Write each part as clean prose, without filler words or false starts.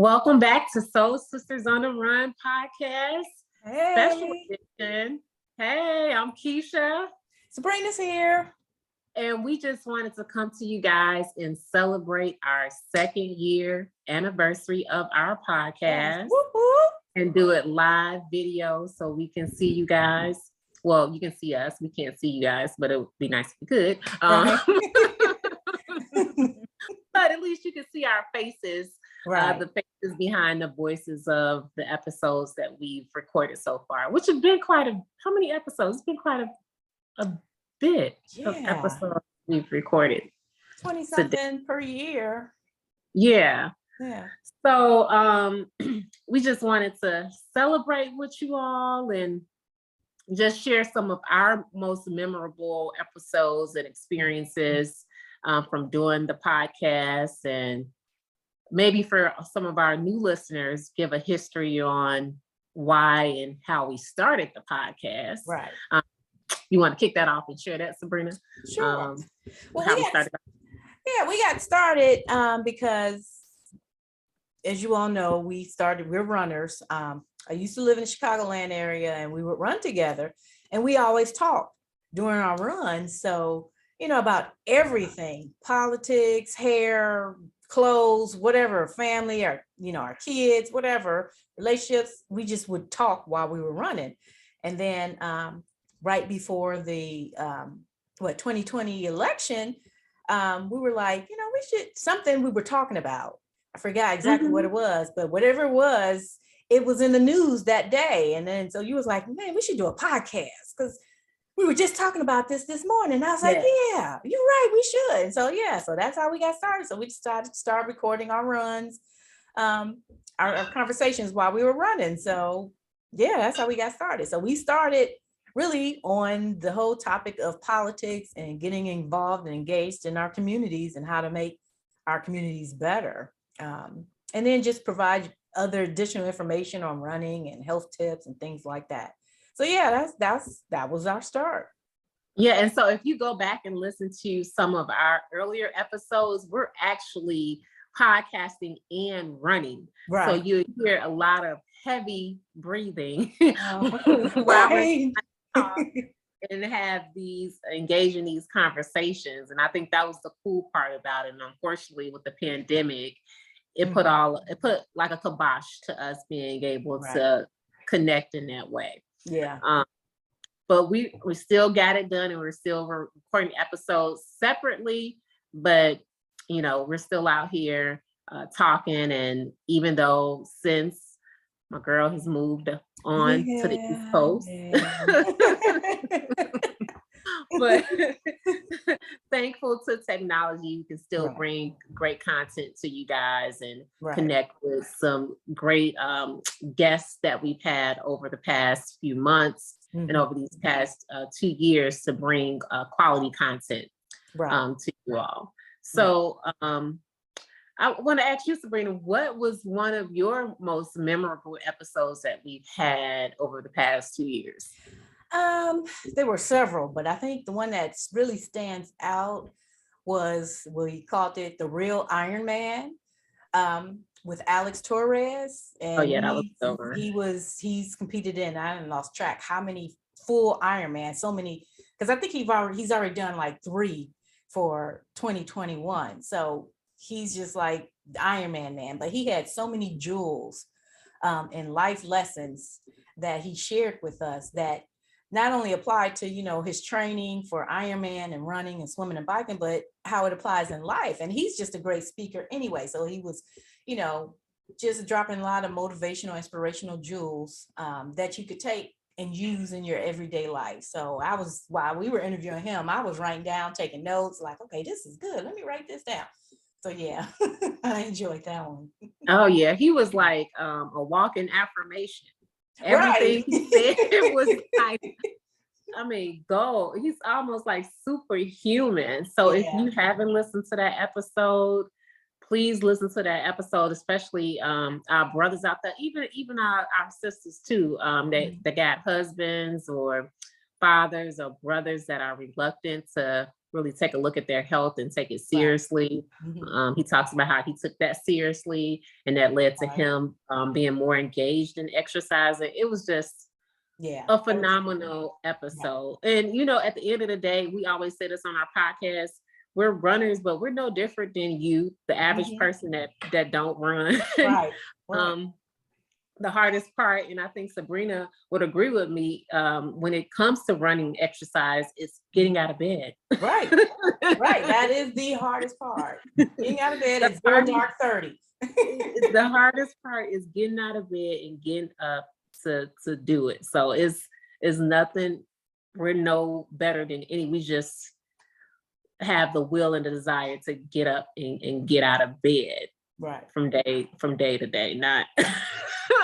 Welcome back to Soul Sisters on the Run podcast, special Hey, edition. Hey, I'm Keisha, Sabrina's here. and we just wanted to come to you guys and celebrate our second year anniversary of our Yes. podcast Whoop, whoop. and do it live video so we can see you guys. Well, you can see us. We can't see you guys, but it would be nice if you could. Right. But at least you can see our faces. Right. The faces behind the voices of the episodes that we've recorded so far, which have been how many episodes? It's been quite a bit of Yeah. episodes we've recorded. 20 something per year. Yeah. Yeah. So we just wanted to celebrate with you all and just share some of our most memorable episodes and experiences from doing the podcast, and maybe for some of our new listeners, give a history on why and how we started the podcast. Right. You want to kick that off and share that, Sabrina? Sure. How we started. We got started because, as you all know, we're runners. I used to live in the Chicagoland area, and we would run together, and we always talked during our runs. So, about everything, politics, hair, clothes, whatever, family, our kids, whatever, relationships, we just would talk while we were running. And then right before the 2020 election, we were like, something we were talking about. I forgot exactly what it was, but whatever it was in the news that day. And then so you was like, man, we should do a podcast because we were just talking about this morning. I was like, yeah, you're right, we should. And so so that's how we got started. So we decided to start recording our runs, our conversations while we were running. So that's how we got started. So we started really on the whole topic of politics and getting involved and engaged in our communities and how to make our communities better. And then just provide other additional information on running and health tips and things like that. So that was our start. Yeah, and so if you go back and listen to some of our earlier episodes, we're actually podcasting and running. Right. So you hear a lot of heavy breathing while we're and have engage in these conversations. And I think that was the cool part about it. And unfortunately, with the pandemic, it put like a kibosh to us being able to connect in that way. Yeah. But we still got it done, and we're still recording episodes separately, but we're still out here talking. And even though since my girl has moved on to the East Coast, but thankful to technology, you can still bring great content to you guys and connect with some great guests that we've had over the past few months and over these past 2 years to bring quality content to you all. So I want to ask you, Sabrina, what was one of your most memorable episodes that we've had over the past 2 years? There were several, but I think the one that really stands out was, we called it The Real Iron Man, with Alex Torres. And that was over. He's competed in, I lost track how many full Ironman, so many, because I think he's already done like 3 for 2021. So he's just like the Ironman man, but he had so many jewels and life lessons that he shared with us that not only applied to, his training for Ironman and running and swimming and biking, but how it applies in life. And he's just a great speaker anyway. So he was, just dropping a lot of motivational, inspirational jewels that you could take and use in your everyday life. So while we were interviewing him, I was writing down, taking notes, like, okay, this is good. Let me write this down. So I enjoyed that one. Oh yeah, he was like a walking affirmation. Everything he said was like, gold. He's almost like superhuman. So if you haven't listened to that episode, please listen to that episode, especially our brothers out there, even our sisters too, that got husbands or fathers or brothers that are reluctant to really take a look at their health and take it seriously. Mm-hmm. He talks about how he took that seriously, and that led to him being more engaged in exercising. It was just a phenomenal episode. And, you know, at the end of the day, we always say this on our podcast, we're runners, but we're no different than you, the average person that don't run. Right. The hardest part, and I think Sabrina would agree with me, when it comes to running exercise, is getting out of bed. Right. That is the hardest part. Getting out of bed is dark 30. The hardest part is getting out of bed and getting up to do it. So it's nothing. We're no better than any. We just have the will and the desire to get up and get out of bed. Right. From day to day. Not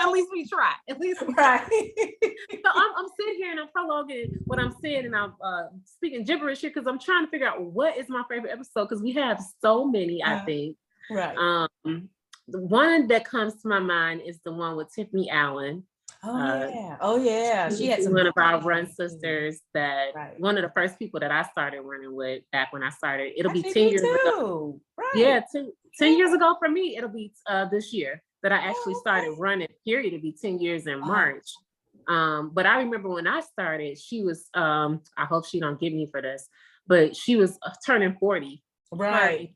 at least we try. At least we try. So I'm sitting here and I'm prologuing what I'm saying, and I'm speaking gibberish here because I'm trying to figure out what is my favorite episode, because we have so many, I think. Right. The one that comes to my mind is the one with Tiffany Allen. Oh yeah. She had one of our run sisters that one of the first people that I started running with back when I started. It'll be 10 years ago. Right. Yeah, 10 years ago for me. It'll be this year that I actually started running. Period. It'll be 10 years in March. But I remember when I started, she was I hope she don't get me for this, but she was turning 40. Right.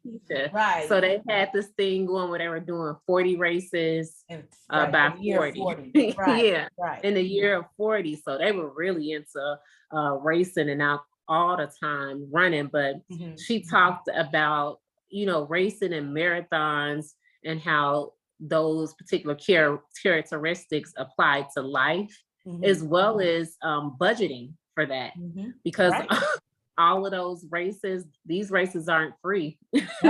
So they had this thing going where they were doing 40 races by 40. Yeah. In the year of 40. So they were really into racing and out all the time running. But she talked about, you know, racing and marathons and how those particular characteristics apply to life, as well as budgeting for that. Because all of those races, these races aren't free. Racing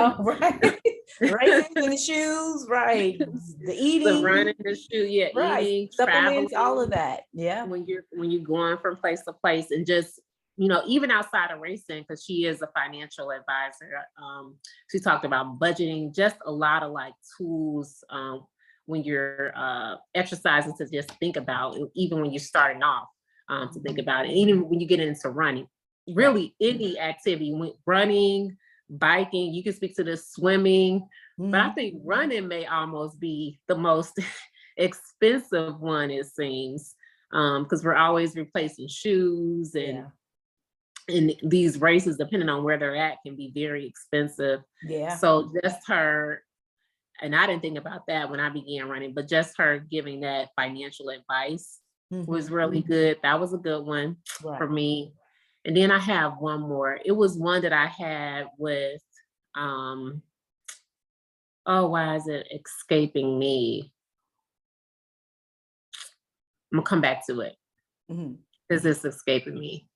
in the shoes, the eating, the running, the shoe, eating, supplements, all of that. Yeah. When you're going from place to place, and just, you know, even outside of racing, because she is a financial advisor. She talked about budgeting, just a lot of like tools when you're exercising to just think about, even when you're starting off, to think about it, even when you get into running. Really, any activity, running, biking, you can speak to the swimming, but I think running may almost be the most expensive one, it seems, because we're always replacing shoes, and these races, depending on where they're at, can be very expensive. So just her, and I didn't think about that when I began running, but just her giving that financial advice was really good. That was a good one for me. And then I have one more. It was one that I had with, why is it escaping me? I'm gonna come back to it because it's escaping me.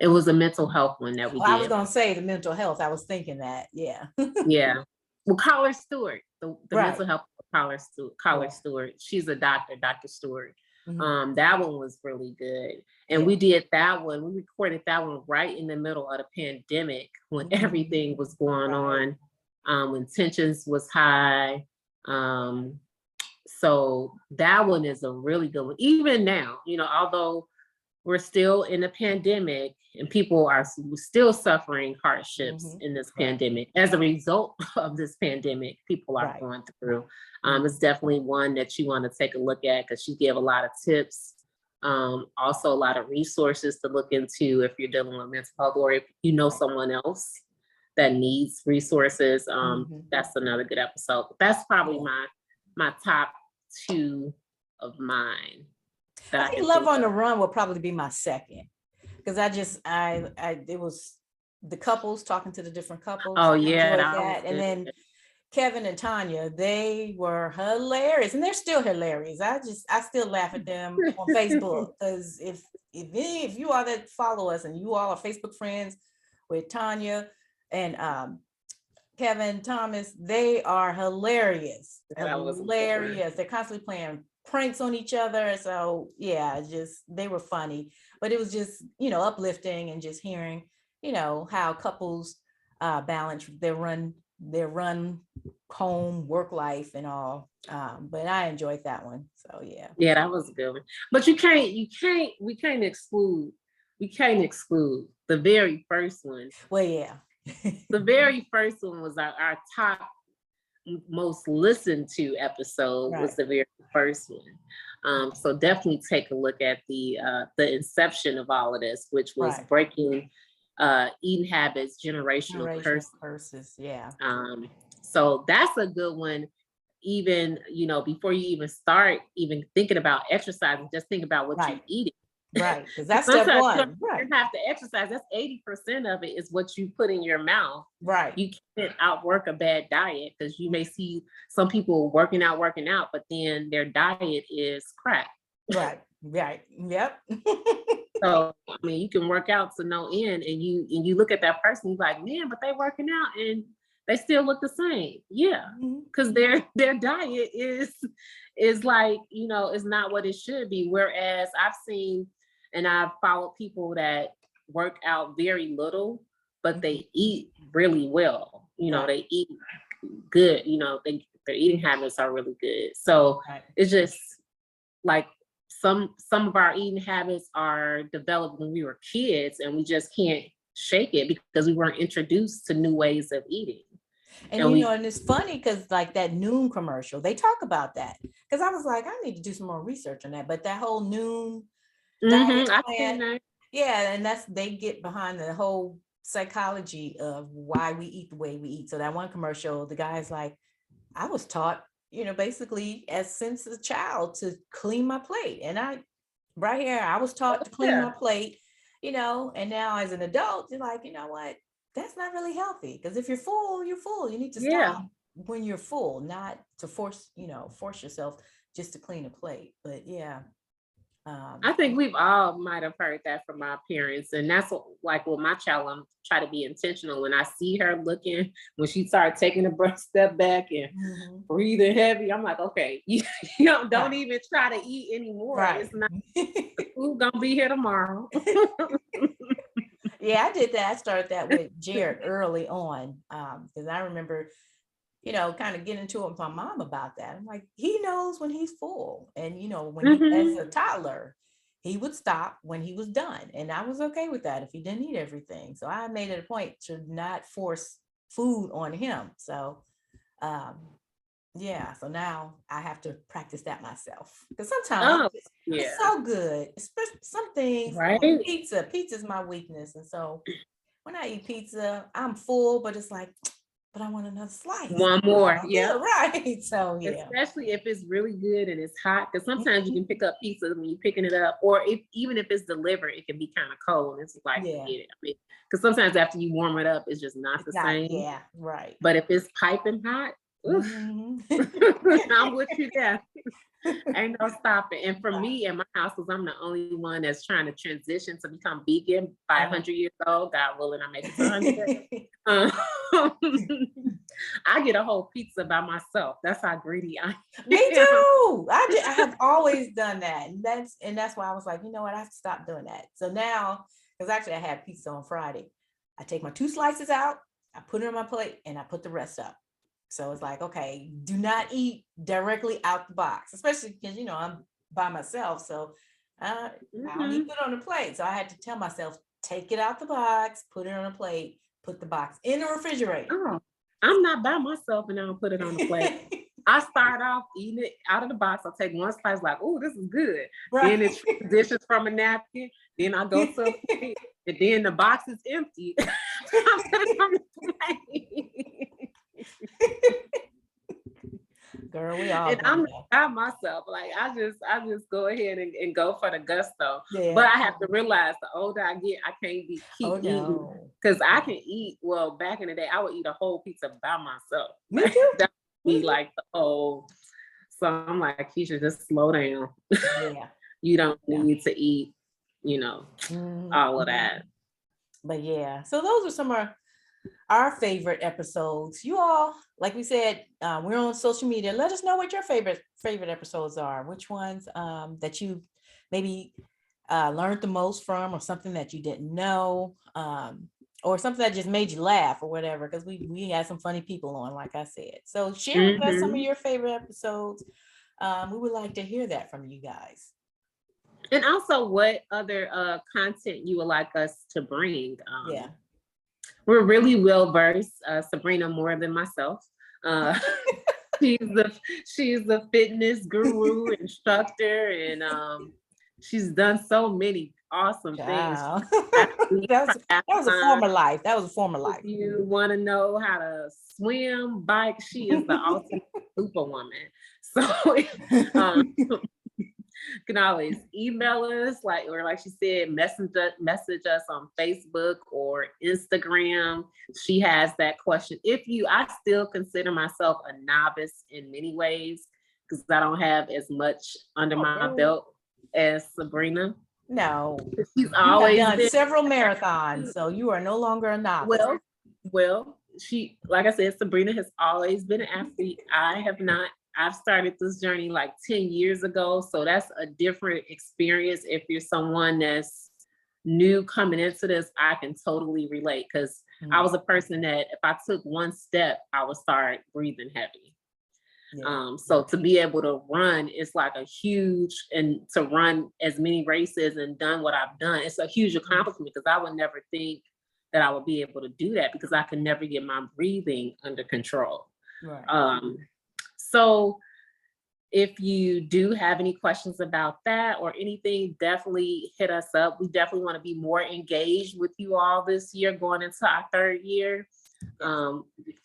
It was a mental health one that we did. I was gonna say the mental health. I was thinking that, yeah. Well, Collar Stewart, the mental health of Collar Stewart. She's a doctor, Dr. Stewart. That one was really good. And we did that one, we recorded that one right in the middle of the pandemic, when everything was going on, when tensions was high. So that one is a really good one. Even now, you know, although we're still in a pandemic and people are still suffering hardships in this pandemic, as a result of this pandemic, people are going through. It's definitely one that you want to take a look at, because she gave a lot of tips, also a lot of resources to look into if you're dealing with mental health, or if you know someone else that needs resources. That's another good episode. That's probably my top two of mine. I think Love on the Run will probably be my second, because it was the couples talking to the different couples. Oh yeah, that. And then Kevin and Tanya, they were hilarious, and they're still hilarious. I still laugh at them on Facebook, because if you all that follow us and you all are Facebook friends with Tanya and Kevin Thomas, they are hilarious. Hilarious. They're constantly playing pranks on each other. So yeah, they were funny, but it was just, you know, uplifting, and just hearing, you know, how couples balance their run home, work life, and all. But I enjoyed that one. So yeah, that was a good one. But we can't exclude, we can't exclude the very first one. Well, yeah. The very first one was our top most listened to episode, was the very first one. So definitely take a look at the inception of all of this, which was breaking eating habits, generational curses. Yeah. So that's a good one. Even, before you even start even thinking about exercising, just think about what you're eating. Right, because that's step one. You have to exercise. That's 80% of it is what you put in your mouth. Right. You can't outwork a bad diet, because you may see some people working out, but then their diet is crap. Right. Yep. So I mean, you can work out to no end, and you look at that person, you're like, man, but they working out and they still look the same. Yeah, because their diet is like, is not what it should be. Whereas I've seen and I've followed people that work out very little, but they eat really well. They eat good. Their eating habits are really good. So it's just like some of our eating habits are developed when we were kids, and we just can't shake it because we weren't introduced to new ways of eating. And and it's funny because like that Noon commercial, they talk about that, because I was like, I need to do some more research on that. But that whole Noon diet plan, and they get behind the whole psychology of why we eat the way we eat. So that one commercial, the guy's like, I was taught, basically since a child to clean my plate, and I was taught to clean my plate, and now as an adult, you're like, you know what? That's not really healthy, because if you're full, you're full. You need to stop when you're full, not to force yourself just to clean a plate. But I think we've all might have heard that from our parents, and that's like with my child, I'm try to be intentional. When I see her looking, when she started taking a step back and breathing heavy, I'm like, okay, you don't even try to eat anymore. It's not, the food gonna be here tomorrow. Yeah, I did that. I started that with Jared early on, because I remember, kind of getting into it with my mom about that. I'm like, he knows when he's full, and when he, as a toddler, he would stop when he was done, and I was okay with that if he didn't eat everything. So I made it a point to not force food on him. So, so now I have to practice that myself, because sometimes it's so good, especially some things like pizza's my weakness. And so when I eat pizza, I'm full, but it's like, but I want another slice. One more. Yeah. Right. So especially if it's really good and it's hot, because sometimes you can pick up pizza when you're picking it up, or even if it's delivered, it can be kind of cold. It's like, because sometimes after you warm it up, it's just not the same. Yeah, right. But if it's piping hot, I'm with you there. Ain't no stopping. And for me in my house, because I'm the only one that's trying to transition to become vegan, 500 years old, God willing, I make it to 100. I get a whole pizza by myself. That's how greedy I am. Me too. I have always done that, and that's why I was like, you know what, I have to stop doing that. So now, because actually I had pizza on Friday, I take my 2 slices out, I put it on my plate, and I put the rest up. So it's like, okay, do not eat directly out the box, especially because, I'm by myself. So I don't need to put it on the plate. So I had to tell myself, take it out the box, put it on a plate, put the box in the refrigerator. Oh, I'm not by myself and I don't put it on the plate. I start off eating it out of the box. I'll take one slice, like, oh, this is good. Then it's dishes from a napkin. Then I go to a plate, and then the box is empty. I put it on the plate. Girl, we all. And I'm by myself. Like I just go ahead and go for the gusto. Yeah. But I have to realize the older I get, I can't keep eating, because I can eat. Well, back in the day, I would eat a whole pizza by myself. Me too. That would be like the whole. So I'm like, Keisha, just slow down. Yeah. You don't need to eat, all of that. But yeah, so those are some of our favorite episodes. You all, like we said, we're on social media. Let us know what your favorite episodes are. Which ones that you maybe learned the most from, or something that you didn't know, or something that just made you laugh or whatever. Because we had some funny people on, like I said. So share with us some of your favorite episodes. We would like to hear that from you guys. And also what other content you would like us to bring. We're really well versed, Sabrina more than myself. She's the fitness guru, instructor, and she's done so many awesome things. that was a former life. That was a former life. If you want to know how to swim, bike, she is the ultimate superwoman. So you can always email us, like she said, message us on Facebook or Instagram. She has that question. I still consider myself a novice in many ways because I don't have as much under my belt as Sabrina. No, she's always done several marathons, so you are no longer a novice. Well, she, like I said, Sabrina has always been an athlete. I have not. I've started this journey like 10 years ago. So that's a different experience. If you're someone that's new coming into this, I can totally relate because I was a person that if I took one step, I would start breathing heavy. Yeah. So to be able to run, it's like a huge, and to run as many races and done what I've done, it's a huge accomplishment because I would never think that I would be able to do that because I could never get my breathing under control. Right. So if you do have any questions about that or anything, definitely hit us up. We definitely want to be more engaged with you all this year, going into our third year.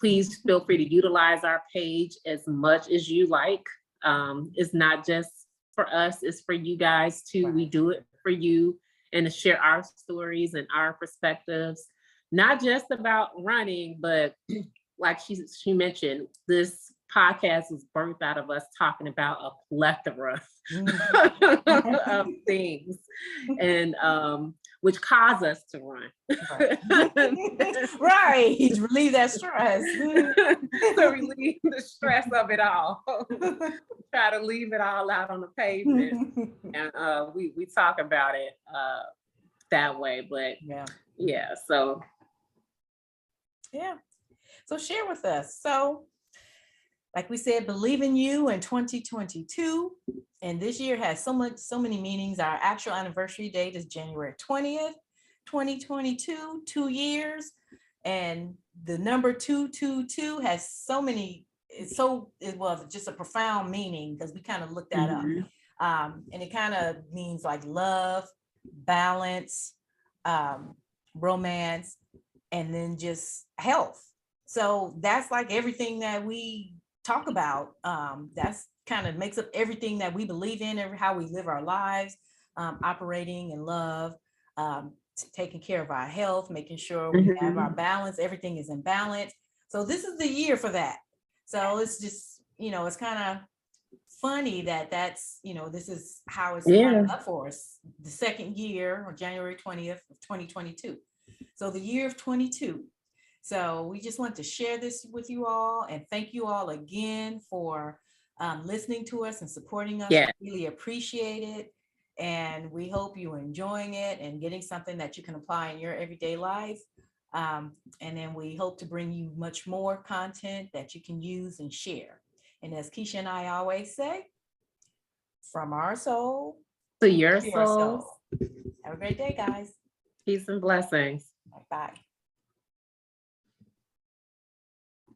Please feel free to utilize our page as much as you like. It's not just for us, it's for you guys too. Right. We do it for you and to share our stories and our perspectives, not just about running, but like she mentioned, this podcast was birthed out of us talking about a plethora of things, and which cause us to run. Right. Relieve that stress. To relieve the stress of it all. Try to leave it all out on the pavement. And we talk about it that way. But yeah, so. Yeah. So share with us. So like we said, believe in you in 2022. And this year has so many meanings. Our actual anniversary date is January 20th, 2022, 2 years. And the number 222 has so many, it was just a profound meaning because we kind of looked that up. And it kind of means like love, balance, romance, and then just health. So that's like everything that we talk about. That's kind of makes up everything that we believe in, how we live our lives, operating in love, taking care of our health, making sure we have our balance, everything is in balance. So this is the year for that. So it's just, it's kind of funny that's, this is how it's lined up for us. The second year, or January 20th of 2022. So the year of 22. So we just want to share this with you all and thank you all again for listening to us and supporting us. Yeah. We really appreciate it. And we hope you're enjoying it and getting something that you can apply in your everyday life. And then we hope to bring you much more content that you can use and share. And as Keisha and I always say, from our soul to your soul. Have a great day, guys. Peace and blessings. Bye.